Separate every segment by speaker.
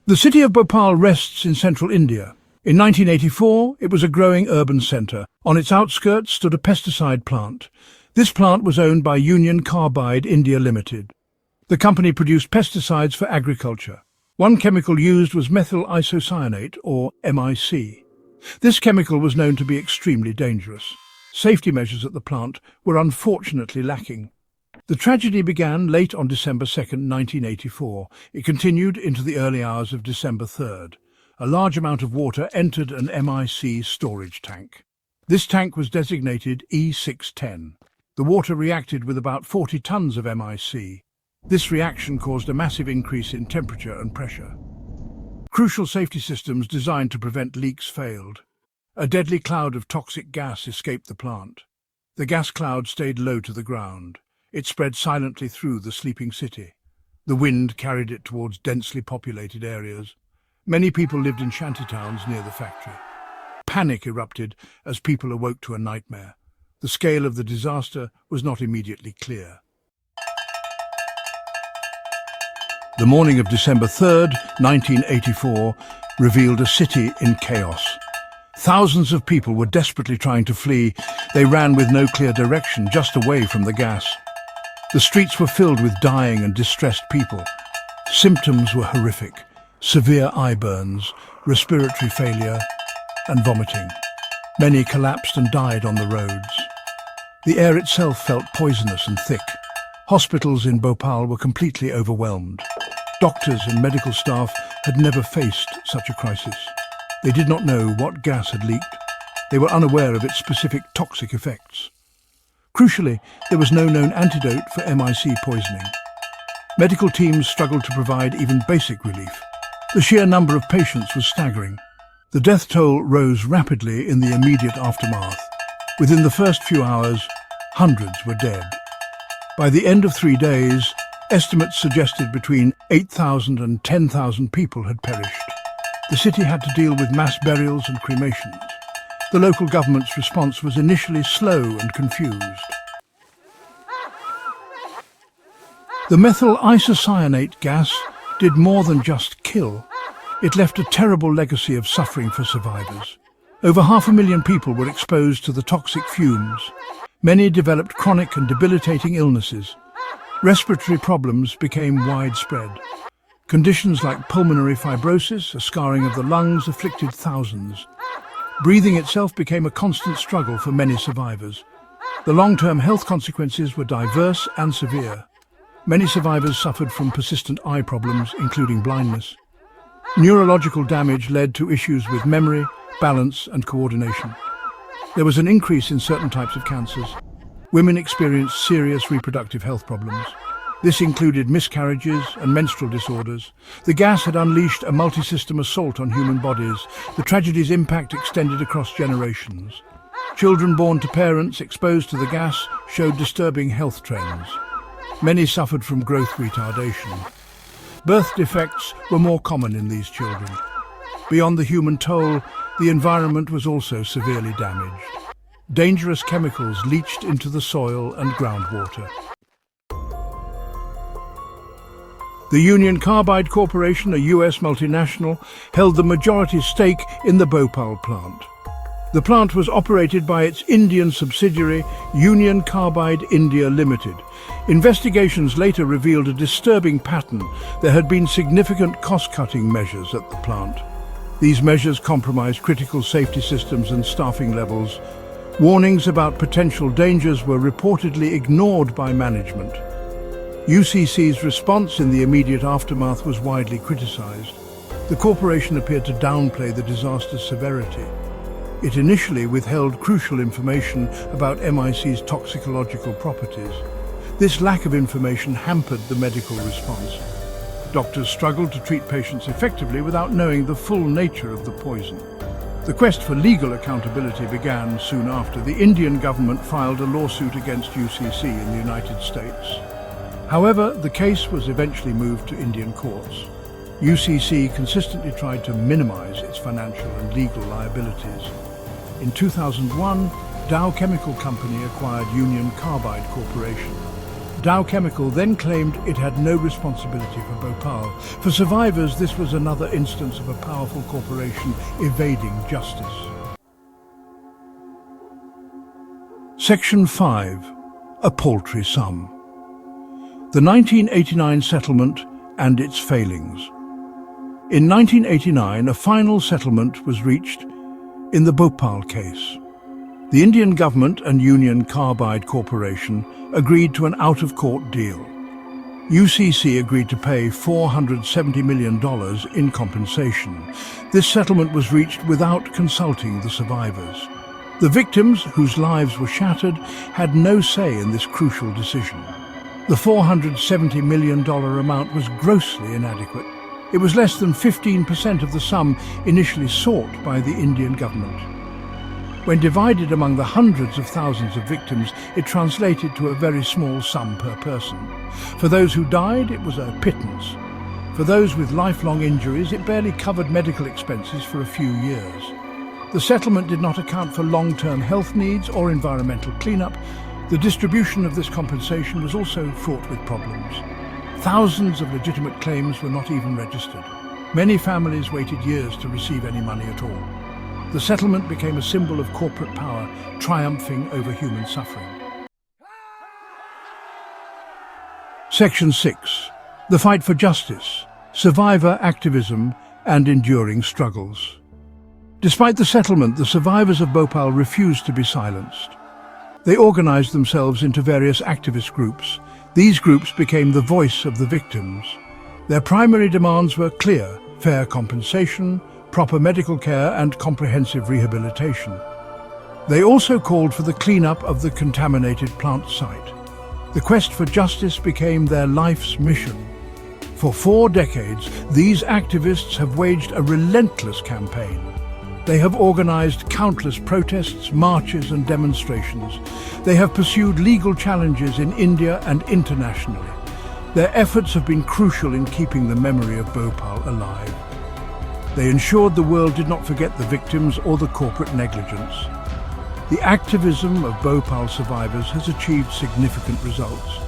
Speaker 1: The city of Bhopal rests in central India. In 1984, it was a growing urban centre. On its outskirts stood a pesticide plant. This plant was owned by Union Carbide India Limited. The company produced pesticides for agriculture. One chemical used was methyl isocyanate, or MIC. This chemical was known to be extremely dangerous. Safety measures at the plant were unfortunately lacking. The tragedy began late on December 2, 1984. It continued into the early hours of December 3rd. A large amount of water entered an MIC storage tank. This tank was designated E610. The water reacted with about 40 tons of MIC. This reaction caused a massive increase in temperature and pressure. Crucial safety systems designed to prevent leaks failed. A deadly cloud of toxic gas escaped the plant. The gas cloud stayed low to the ground. It spread silently through the sleeping city. The wind carried it towards densely populated areas. Many people lived in shantytowns near the factory. Panic erupted as people awoke to a nightmare. The scale of the disaster was not immediately clear. The morning of December 3rd, 1984, revealed a city in chaos. Thousands of people were desperately trying to flee. They ran with no clear direction, just away from the gas. The streets were filled with dying and distressed people. Symptoms were horrific: severe eye burns, respiratory failure, and vomiting. Many collapsed and died on the roads. The air itself felt poisonous and thick. Hospitals in Bhopal were completely overwhelmed. Doctors and medical staff had never faced such a crisis. They did not know what gas had leaked. They were unaware of its specific toxic effects. Crucially, there was no known antidote for MIC poisoning. Medical teams struggled to provide even basic relief. The sheer number of patients was staggering. The death toll rose rapidly in the immediate aftermath. Within the first few hours, hundreds were dead. By the end of 3 days, estimates suggested between 8,000 and 10,000 people had perished. The city had to deal with mass burials and cremations. The local government's response was initially slow and confused. The methyl isocyanate gas did more than just kill. It left a terrible legacy of suffering for survivors. Over 500,000 people were exposed to the toxic fumes. Many developed chronic and debilitating illnesses. Respiratory problems became widespread. Conditions like pulmonary fibrosis, a scarring of the lungs, afflicted thousands. Breathing itself became a constant struggle for many survivors. The long-term health consequences were diverse and severe. Many survivors suffered from persistent eye problems, including blindness. Neurological damage led to issues with memory, balance, and coordination. There was an increase in certain types of cancers. Women experienced serious reproductive health problems. This included miscarriages and menstrual disorders. The gas had unleashed a multi-system assault on human bodies. The tragedy's impact extended across generations. Children born to parents exposed to the gas showed disturbing health trends. Many suffered from growth retardation. Birth defects were more common in these children. Beyond the human toll, the environment was also severely damaged. Dangerous chemicals leached into the soil and groundwater. The Union Carbide Corporation, a US multinational, held the majority stake in the Bhopal plant. The plant was operated by its Indian subsidiary, Union Carbide India Limited. Investigations later revealed a disturbing pattern. There had been significant cost-cutting measures at the plant. These measures compromised critical safety systems and staffing levels. Warnings about potential dangers were reportedly ignored by management. UCC's response in the immediate aftermath was widely criticized. The corporation appeared to downplay the disaster's severity. It initially withheld crucial information about MIC's toxicological properties. This lack of information hampered the medical response. Doctors struggled to treat patients effectively without knowing the full nature of the poison. The quest for legal accountability began soon after. The Indian government filed a lawsuit against UCC in the United States. However, the case was eventually moved to Indian courts. UCC consistently tried to minimize its financial and legal liabilities. In 2001, Dow Chemical Company acquired Union Carbide Corporation. Dow Chemical then claimed it had no responsibility for Bhopal. For survivors, this was another instance of a powerful corporation evading justice. Section 5. A paltry sum. The 1989 settlement and its failings. In 1989, a final settlement was reached in the Bhopal case. The Indian government and Union Carbide Corporation agreed to an out-of-court deal. UCC agreed to pay $470 million in compensation. This settlement was reached without consulting the survivors. The victims, whose lives were shattered, had no say in this crucial decision. The $470 million amount was grossly inadequate. It was less than 15% of the sum initially sought by the Indian government. When divided among the hundreds of thousands of victims, it translated to a very small sum per person. For those who died, it was a pittance. For those with lifelong injuries, it barely covered medical expenses for a few years. The settlement did not account for long-term health needs or environmental cleanup. The distribution of this compensation was also fraught with problems. Thousands of legitimate claims were not even registered. Many families waited years to receive any money at all. The settlement became a symbol of corporate power, triumphing over human suffering. Section 6. The fight for justice, survivor activism and enduring struggles. Despite the settlement, the survivors of Bhopal refused to be silenced. They organized themselves into various activist groups. These groups became the voice of the victims. Their primary demands were clear: fair compensation, proper medical care and comprehensive rehabilitation. They also called for the cleanup of the contaminated plant site. The quest for justice became their life's mission. For 4 decades, these activists have waged a relentless campaign. They have organized countless protests, marches and demonstrations. They have pursued legal challenges in India and internationally. Their efforts have been crucial in keeping the memory of Bhopal alive. They ensured the world did not forget the victims or the corporate negligence. The activism of Bhopal survivors has achieved significant results.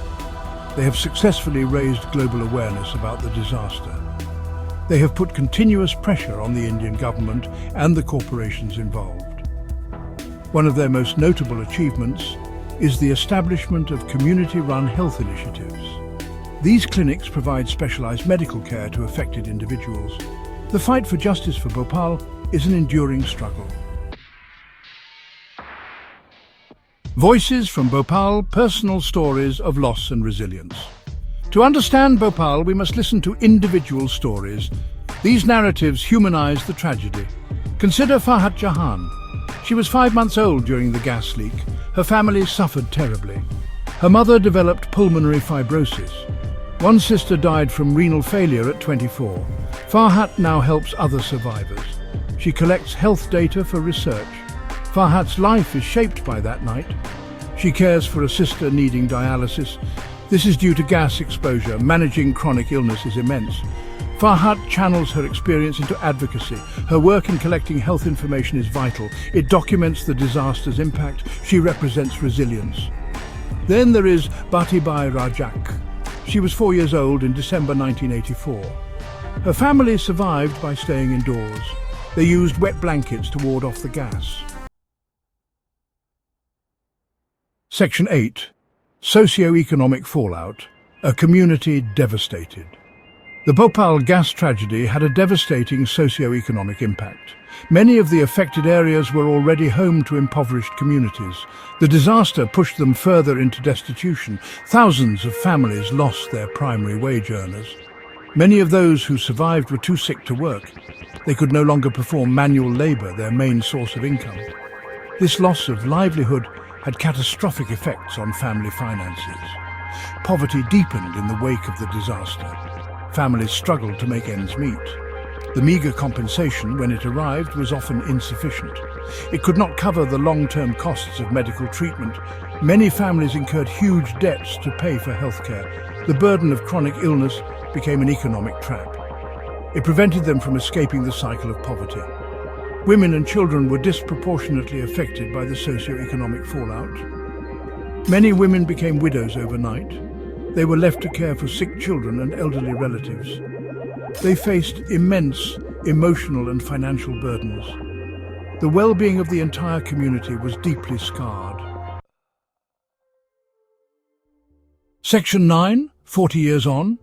Speaker 1: They have successfully raised global awareness about the disaster. They have put continuous pressure on the Indian government and the corporations involved. One of their most notable achievements is the establishment of community-run health initiatives. These clinics provide specialized medical care to affected individuals. The fight for justice for Bhopal is an enduring struggle. Voices from Bhopal, personal stories of loss and resilience. To understand Bhopal, we must listen to individual stories. These narratives humanize the tragedy. Consider Farhat Jahan. She was 5 months old during the gas leak. Her family suffered terribly. Her mother developed pulmonary fibrosis. One sister died from renal failure at 24. Farhat now helps other survivors. She collects health data for research. Farhat's life is shaped by that night. She cares for a sister needing dialysis. This is due to gas exposure. Managing chronic illness is immense. Farhat channels her experience into advocacy. Her work in collecting health information is vital. It documents the disaster's impact. She represents resilience. Then there is Batibai Rajak. She was 4 years old in December 1984. Her family survived by staying indoors. They used wet blankets to ward off the gas. Section 8. Socio-economic fallout. A community devastated. The Bhopal gas tragedy had a devastating socio-economic impact. Many of the affected areas were already home to impoverished communities. The disaster pushed them further into destitution. Thousands of families lost their primary wage earners. Many of those who survived were too sick to work. They could no longer perform manual labor, their main source of income. This loss of livelihood had catastrophic effects on family finances. Poverty deepened in the wake of the disaster. Families struggled to make ends meet. The meager compensation, when it arrived, was often insufficient. It could not cover the long-term costs of medical treatment. Many families incurred huge debts to pay for healthcare. The burden of chronic illness became an economic trap. It prevented them from escaping the cycle of poverty. Women and children were disproportionately affected by the socio-economic fallout. Many women became widows overnight. They were left to care for sick children and elderly relatives. They faced immense emotional and financial burdens. The well-being of the entire community was deeply scarred. Section 9, 40 years on,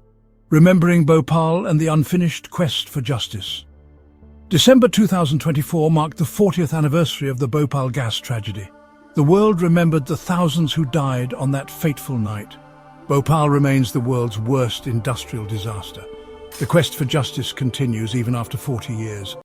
Speaker 1: remembering Bhopal and the unfinished quest for justice. December 2024 marked the 40th anniversary of the Bhopal Gas Tragedy. The world remembered the thousands who died on that fateful night. Bhopal remains the world's worst industrial disaster. The quest for justice continues even after 40 years.